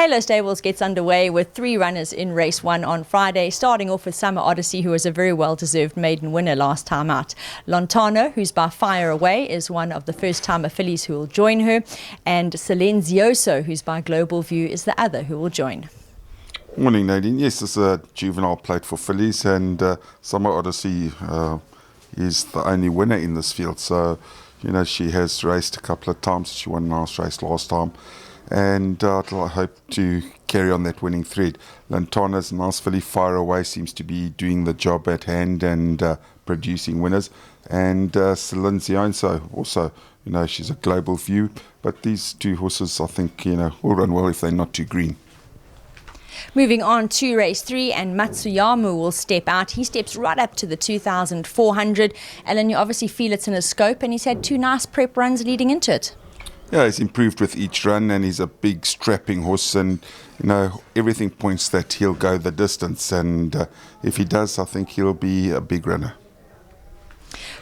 Halo Stables gets underway with 3 runners in race 1 on Friday, starting off with Summer Odyssey, who was a very well-deserved maiden winner last time out. Lontano, who's by fire away, is one of the first-timer fillies who will join her, and Silenzioso, who's by Global View, is the other who will join. Morning, Nadine. Yes, it's a juvenile plate for fillies, and Summer Odyssey is the only winner in this field. So, she has raced a couple of times. She won a nice race last time, and I hope to carry on that winning thread. Lantana's nice filly, fire away, seems to be doing the job at hand and producing winners. And Silenzioso also, she's a Global View. But these 2 horses, I think, will run well if they're not too green. Moving on to race 3, and Matsuyamu will step out. He steps right up to the 2,400. Ellen, you obviously feel it's in his scope, and he's had 2 nice prep runs leading into it. Yeah, he's improved with each run, and he's a big strapping horse, and everything points that he'll go the distance, and if he does, I think he'll be a big runner.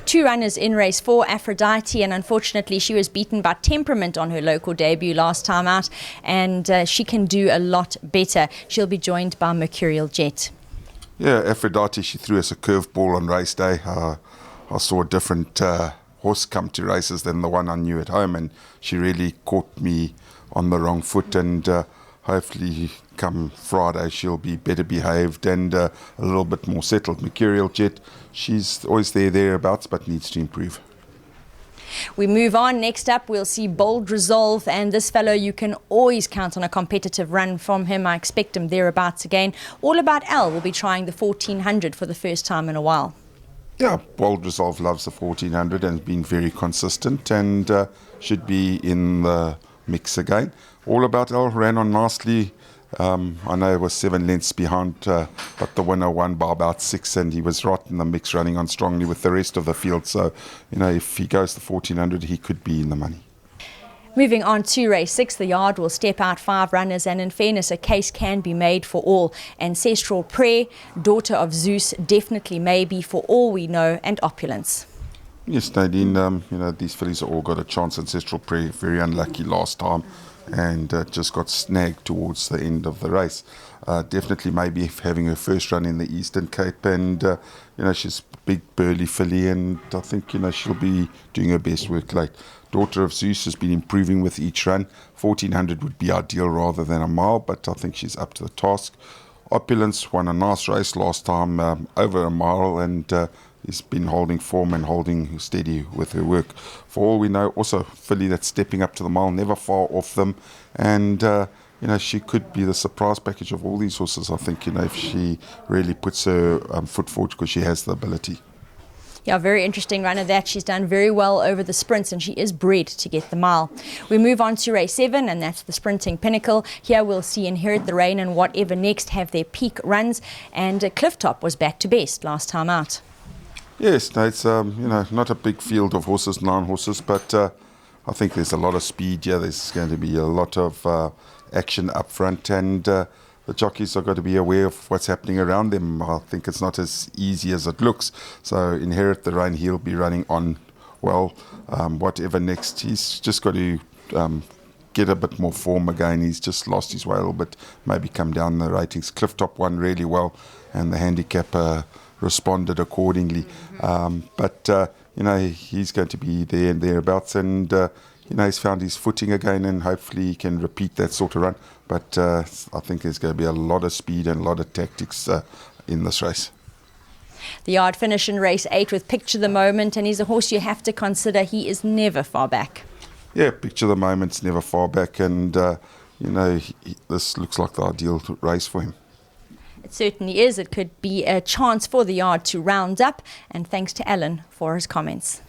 2 runners in race 4, Aphrodite, and unfortunately she was beaten by Temperament on her local debut last time out, and she can do a lot better. She'll be joined by Mercurial Jet. Yeah, Aphrodite, she threw us a curveball on race day. I saw a different horse come to races than the one I knew at home, and she really caught me on the wrong foot, and hopefully come Friday she'll be better behaved and a little bit more settled. Mercurial Jet, she's always thereabouts, but needs to improve. We move on. Next up, we'll see Bold Resolve, and this fellow, you can always count on a competitive run from him. I expect him thereabouts again. All About L will be trying the 1400 for the first time in a while. Yeah, Bold Resolve loves the 1400 and has been very consistent, and should be in the mix again. All About L ran on nicely. I know it was 7 lengths behind, but the winner won by about 6, and he was right in the mix, running on strongly with the rest of the field. So, if he goes the 1400, he could be in the money. Moving on to race 6, the yard will step out 5 runners, and in fairness, a case can be made for all. Ancestral Prayer, Daughter of Zeus, definitely maybe for all we know, and Opulence. Yes, Nadine, these fillies have all got a chance. Ancestral Prayer, very unlucky last time, and just got snagged towards the end of the race. Definitely maybe having her first run in the Eastern Cape, and she's a big burly filly, and I think she'll be doing her best work late. Daughter of Zeus has been improving with each run. 1400 would be ideal rather than a mile, but I think she's up to the task. Opulence won a nice race last time, over a mile, and he's been holding form and holding steady with her work. For all we know, also filly that's stepping up to the mile, never far off them, and she could be the surprise package of all these horses. I think if she really puts her foot forward, because she has the ability. Yeah, very interesting runner that. She's done very well over the sprints, and she is bred to get the mile. We move on to race 7, and that's the sprinting pinnacle. Here we'll see Inherit the Rain and Whatever Next have their peak runs, and Clifftop was back to best last time out. Yes, no, it's not a big field of horses, 9 horses, but I think there's a lot of speed here. There's going to be a lot of action up front, and the jockeys are got to be aware of what's happening around them. I think it's not as easy as it looks. So Inherit the Rain, he'll be running on well. Whatever Next, he's just got to get a bit more form again. He's just lost his way a little bit, maybe come down the ratings. Clifftop won really well, and the handicapper responded accordingly. But he's going to be there and thereabouts, and he's found his footing again, and hopefully he can repeat that sort of run. But I think there's going to be a lot of speed and a lot of tactics in this race. The yard finish in race 8 with Picture the Moment, and he's a horse you have to consider. He is never far back. Yeah, Picture the Moment's never far back, and this looks like the ideal race for him. It certainly is. It could be a chance for the yard to round up, and thanks to Alan for his comments.